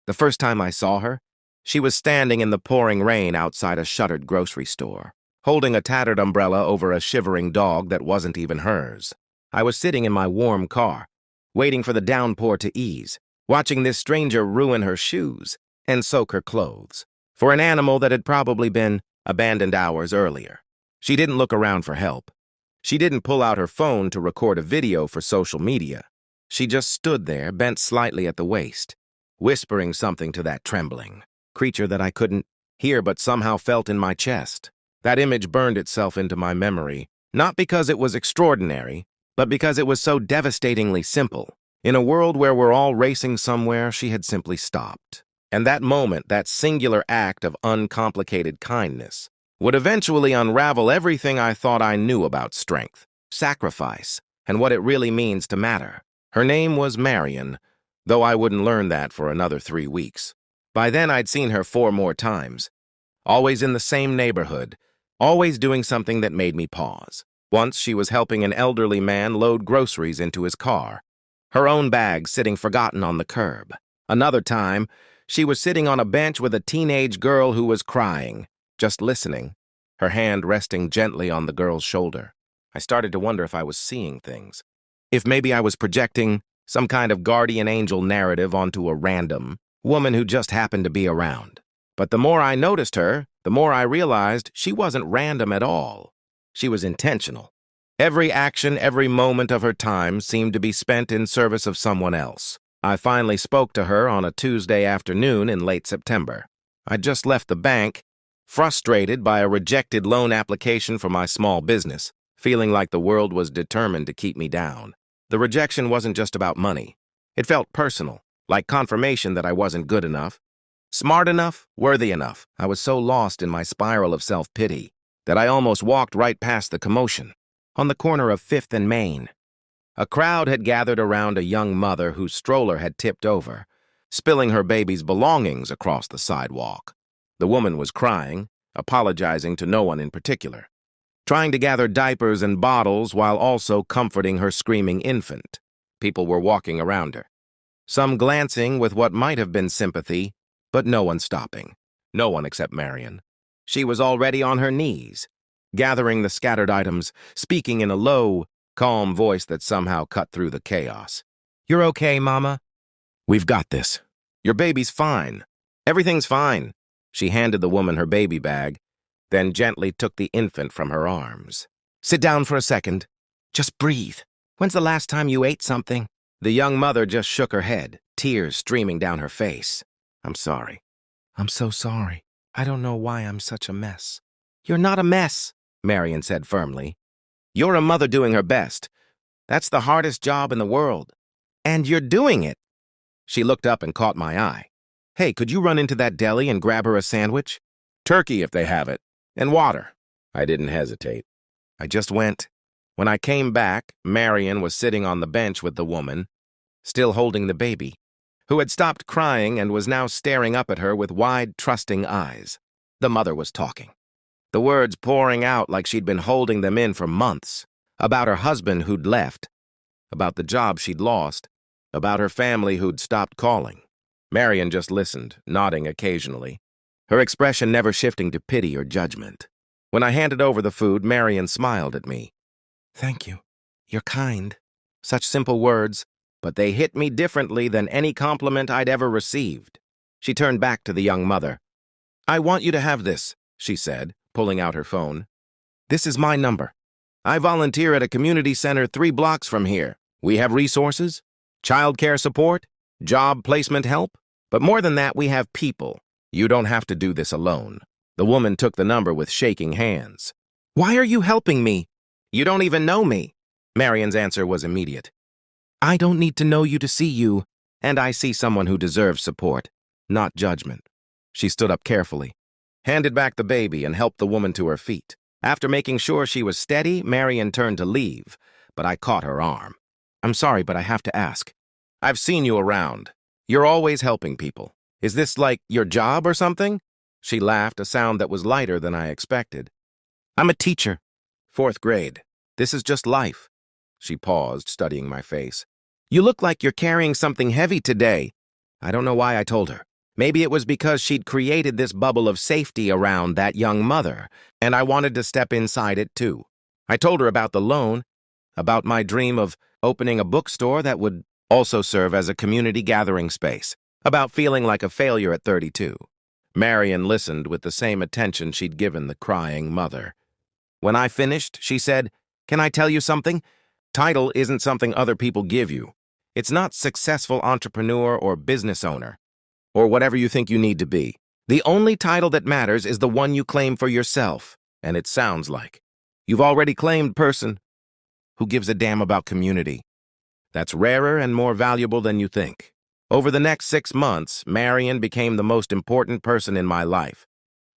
The first time I saw her, she was standing in the pouring rain outside a shuttered grocery store, holding a tattered umbrella over a shivering dog that wasn't even hers. I was sitting in my warm car, waiting for the downpour to ease, watching this stranger ruin her shoes and soak her clothes for an animal that had probably been abandoned hours earlier. She didn't look around for help. She didn't pull out her phone to record a video for social media. She just stood there, bent slightly at the waist, whispering something to that trembling creature that I couldn't hear but somehow felt in my chest. That image burned itself into my memory, not because it was extraordinary, but because it was so devastatingly simple. In a world where we're all racing somewhere, she had simply stopped. And that moment, that singular act of uncomplicated kindness, would eventually unravel everything I thought I knew about strength, sacrifice, and what it really means to matter. Her name was Marion, though I wouldn't learn that for another 3 weeks. By then, I'd seen her 4 more times, always in the same neighborhood, always doing something that made me pause. Once, she was helping an elderly man load groceries into his car, her own bag sitting forgotten on the curb. Another time, she was sitting on a bench with a teenage girl who was crying, just listening, her hand resting gently on the girl's shoulder. I started to wonder if I was seeing things, if maybe I was projecting some kind of guardian angel narrative onto a random woman who just happened to be around. But the more I noticed her, the more I realized she wasn't random at all. She was intentional. Every action, every moment of her time seemed to be spent in service of someone else. I finally spoke to her on a Tuesday afternoon in late September. I'd just left the bank, frustrated by a rejected loan application for my small business, feeling like the world was determined to keep me down. The rejection wasn't just about money. It felt personal, like confirmation that I wasn't good enough, smart enough, worthy enough. I was so lost in my spiral of self-pity that I almost walked right past the commotion. On the corner of 5th and Main, a crowd had gathered around a young mother whose stroller had tipped over, spilling her baby's belongings across the sidewalk. The woman was crying, apologizing to no one in particular, trying to gather diapers and bottles while also comforting her screaming infant. People were walking around her, some glancing with what might have been sympathy, but no one stopping. No one except Marion. She was already on her knees, gathering the scattered items, speaking in a low, calm voice that somehow cut through the chaos. "You're okay, Mama? We've got this. Your baby's fine. Everything's fine." She handed the woman her baby bag, then gently took the infant from her arms. "Sit down for a second. Just breathe. When's the last time you ate something?" The young mother just shook her head, tears streaming down her face. "I'm sorry. I'm so sorry. I don't know why I'm such a mess." "You're not a mess," Marion said firmly. "You're a mother doing her best. That's the hardest job in the world. And you're doing it." She looked up and caught my eye. "Hey, could you run into that deli and grab her a sandwich? Turkey if they have it. And water." I didn't hesitate. I just went. When I came back, Marion was sitting on the bench with the woman, still holding the baby, who had stopped crying and was now staring up at her with wide, trusting eyes. The mother was talking, the words pouring out like she'd been holding them in for months, about her husband who'd left, about the job she'd lost, about her family who'd stopped calling. Marion just listened, nodding occasionally, her expression never shifting to pity or judgment. When I handed over the food, Marion smiled at me. "Thank you. You're kind." Such simple words, but they hit me differently than any compliment I'd ever received. She turned back to the young mother. "I want you to have this," she said, pulling out her phone. "This is my number. I volunteer at a community center 3 blocks from here. We have resources, childcare support, job placement help, but more than that, we have people. You don't have to do this alone." The woman took the number with shaking hands. "Why are you helping me? You don't even know me." Marion's answer was immediate. "I don't need to know you to see you, and I see someone who deserves support, not judgment." She stood up carefully, handed back the baby, and helped the woman to her feet. After making sure she was steady, Marion turned to leave, but I caught her arm. "I'm sorry, but I have to ask. I've seen you around. You're always helping people. Is this like your job or something?" She laughed, a sound that was lighter than I expected. "I'm a teacher. 4th grade. This is just life." She paused, studying my face. "You look like you're carrying something heavy today." I don't know why I told her. Maybe it was because she'd created this bubble of safety around that young mother, and I wanted to step inside it too. I told her about the loan, about my dream of opening a bookstore that would also serve as a community gathering space, about feeling like a failure at 32. Marion listened with the same attention she'd given the crying mother. When I finished, she said, "Can I tell you something? Title isn't something other people give you. It's not successful entrepreneur or business owner, or whatever you think you need to be. The only title that matters is the one you claim for yourself, and it sounds like you've already claimed person who gives a damn about community. That's rarer and more valuable than you think." Over the next 6 months, Marion became the most important person in my life,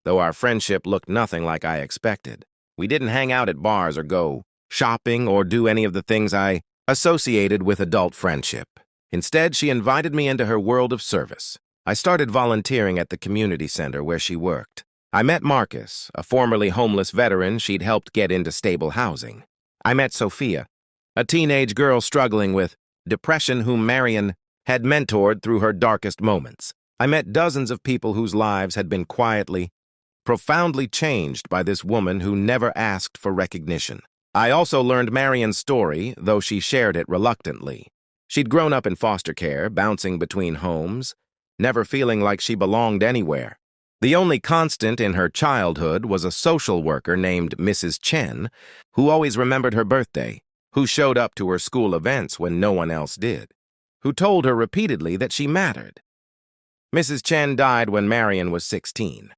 though our friendship looked nothing like I expected. We didn't hang out at bars or go shopping or do any of the things I associated with adult friendship. Instead, she invited me into her world of service. I started volunteering at the community center where she worked. I met Marcus, a formerly homeless veteran she'd helped get into stable housing. I met Sophia, a teenage girl struggling with depression whom Marion had mentored through her darkest moments. I met dozens of people whose lives had been quietly, profoundly changed by this woman who never asked for recognition. I also learned Marion's story, though she shared it reluctantly. She'd grown up in foster care, bouncing between homes, never feeling like she belonged anywhere. The only constant in her childhood was a social worker named Mrs. Chen, who always remembered her birthday, who showed up to her school events when no one else did, who told her repeatedly that she mattered. Mrs. Chen died when Marion was 16,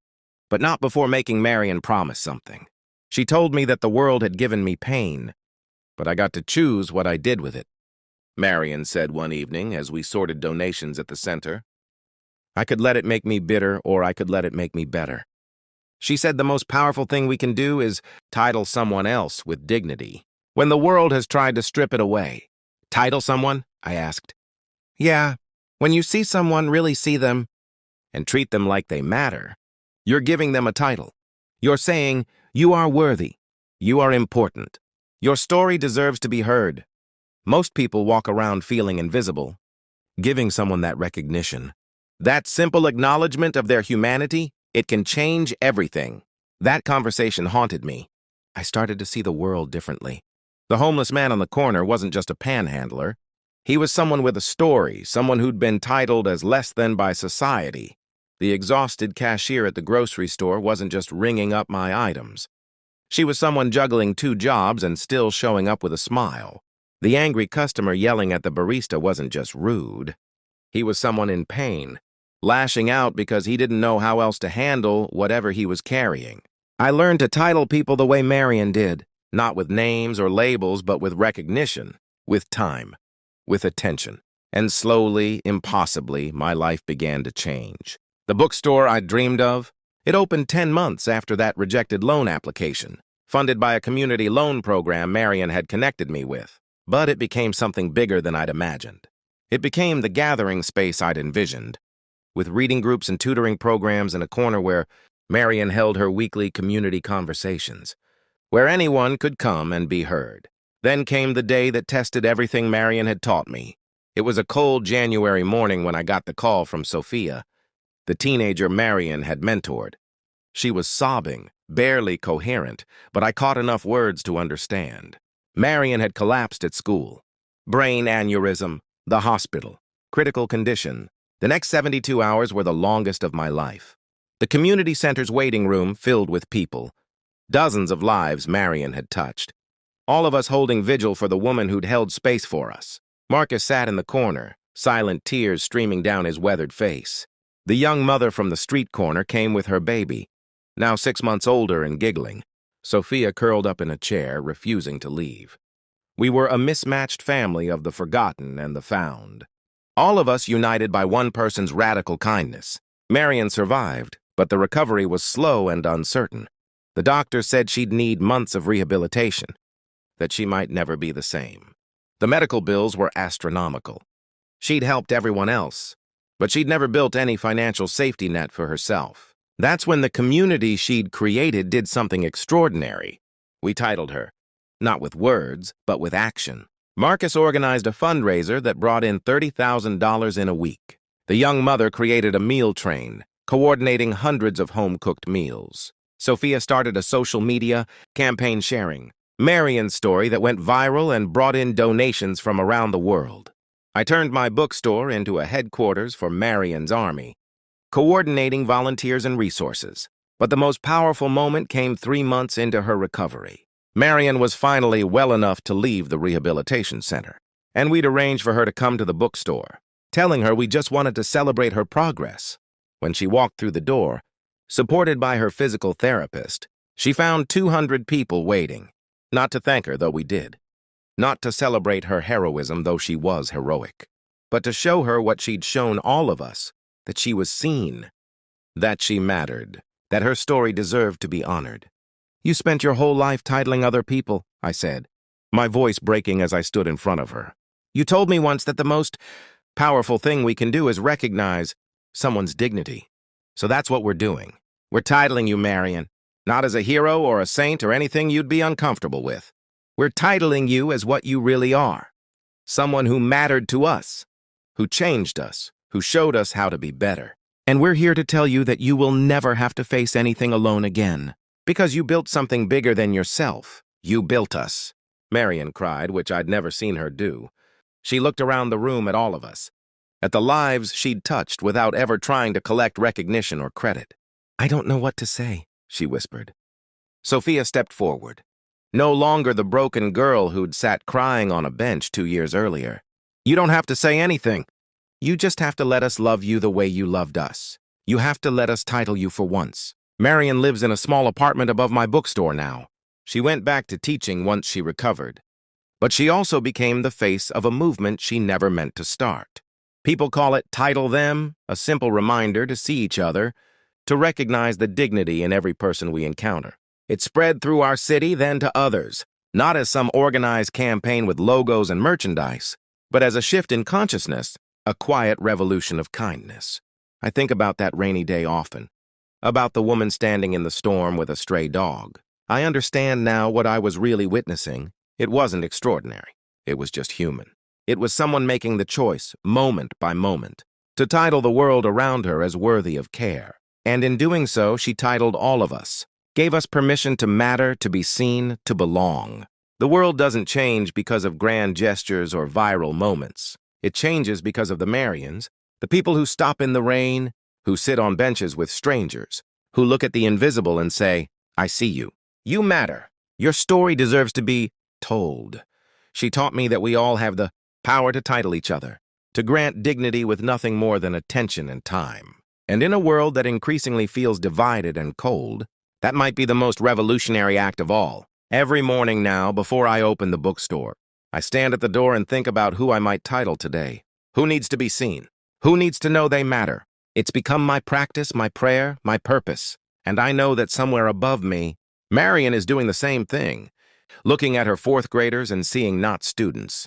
but not before making Marion promise something. She told me that the world had given me pain, but I got to choose what I did with it. Marion said one evening as we sorted donations at the center, "I could let it make me bitter, or I could let it make me better." She said the most powerful thing we can do is title someone else with dignity, when the world has tried to strip it away. "Title someone?" I asked. "Yeah, when you see someone, really see them, and treat them like they matter, you're giving them a title. You're saying, you are worthy, you are important, your story deserves to be heard." Most people walk around feeling invisible. Giving someone that recognition, that simple acknowledgement of their humanity, it can change everything. That conversation haunted me. I started to see the world differently. The homeless man on the corner wasn't just a panhandler. He was someone with a story, someone who'd been titled as less than by society. The exhausted cashier at the grocery store wasn't just ringing up my items. She was someone juggling 2 jobs and still showing up with a smile. The angry customer yelling at the barista wasn't just rude. He was someone in pain, lashing out because he didn't know how else to handle whatever he was carrying. I learned to title people the way Marion did, not with names or labels, but with recognition, with time, with attention. And slowly, impossibly, my life began to change. The bookstore I'd dreamed of, it opened 10 months after that rejected loan application, funded by a community loan program Marion had connected me with. But it became something bigger than I'd imagined. It became the gathering space I'd envisioned, with reading groups and tutoring programs in a corner where Marion held her weekly community conversations, where anyone could come and be heard. Then came the day that tested everything Marion had taught me. It was a cold January morning when I got the call from Sophia, the teenager Marion had mentored. She was sobbing, barely coherent, but I caught enough words to understand. Marion had collapsed at school. Brain aneurysm, the hospital, critical condition. The next 72 hours were the longest of my life. The community center's waiting room filled with people. Dozens of lives Marion had touched. All of us holding vigil for the woman who'd held space for us. Marcus sat in the corner, silent tears streaming down his weathered face. The young mother from the street corner came with her baby, now 6 months older and giggling. Sophia curled up in a chair, refusing to leave. We were a mismatched family of the forgotten and the found. All of us united by one person's radical kindness. Marion survived, but the recovery was slow and uncertain. The doctor said she'd need months of rehabilitation, that she might never be the same. The medical bills were astronomical. She'd helped everyone else, but she'd never built any financial safety net for herself. That's when the community she'd created did something extraordinary. We titled her, not with words, but with action. Marcus organized a fundraiser that brought in $30,000 in a week. The young mother created a meal train, coordinating hundreds of home-cooked meals. Sophia started a social media campaign sharing Marion's story that went viral and brought in donations from around the world. I turned my bookstore into a headquarters for Marion's army, coordinating volunteers and resources. But the most powerful moment came 3 months into her recovery. Marion was finally well enough to leave the rehabilitation center, and we'd arranged for her to come to the bookstore, telling her we just wanted to celebrate her progress. When she walked through the door, supported by her physical therapist, she found 200 people waiting. Not to thank her, though we did. Not to celebrate her heroism, though she was heroic. But to show her what she'd shown all of us, that she was seen, that she mattered, that her story deserved to be honored. "You spent your whole life titling other people," I said, my voice breaking as I stood in front of her. "You told me once that the most powerful thing we can do is recognize someone's dignity. So that's what we're doing. We're titling you Marion, not as a hero or a saint or anything you'd be uncomfortable with. We're titling you as what you really are. Someone who mattered to us, who changed us, who showed us how to be better. And we're here to tell you that you will never have to face anything alone again, because you built something bigger than yourself. You built us," Marion cried, which I'd never seen her do. She looked around the room at all of us, at the lives she'd touched without ever trying to collect recognition or credit. "I don't know what to say," she whispered. Sophia stepped forward, no longer the broken girl who'd sat crying on a bench 2 years earlier. "You don't have to say anything. You just have to let us love you the way you loved us. You have to let us title you for once. Marion lives in a small apartment above my bookstore now. She went back to teaching once she recovered. But she also became the face of a movement she never meant to start. People call it Title Them, a simple reminder to see each other, to recognize the dignity in every person we encounter. It spread through our city, then to others, not as some organized campaign with logos and merchandise, but as a shift in consciousness, a quiet revolution of kindness. I think about that rainy day often, about the woman standing in the storm with a stray dog. I understand now what I was really witnessing. It wasn't extraordinary. It was just human. It was someone making the choice, moment by moment, to title the world around her as worthy of care. And in doing so, she titled all of us, gave us permission to matter, to be seen, to belong. The world doesn't change because of grand gestures or viral moments. It changes because of the Marions, the people who stop in the rain, who sit on benches with strangers, who look at the invisible and say, "I see you. You matter. Your story deserves to be told." She taught me that we all have the power to title each other, to grant dignity with nothing more than attention and time. And in a world that increasingly feels divided and cold, that might be the most revolutionary act of all. Every morning now, before I open the bookstore, I stand at the door and think about who I might title today. Who needs to be seen? Who needs to know they matter? It's become my practice, my prayer, my purpose. And I know that somewhere above me, Marion is doing the same thing, looking at her fourth graders and seeing not students,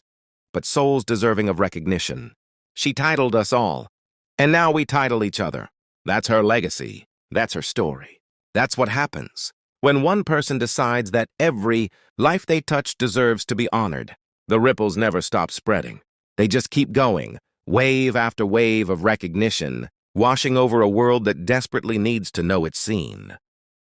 but souls deserving of recognition. She titled us all, and now we title each other. That's her legacy. That's her story. That's what happens when one person decides that every life they touch deserves to be honored. The ripples never stop spreading. They just keep going, wave after wave of recognition, washing over a world that desperately needs to know it's seen.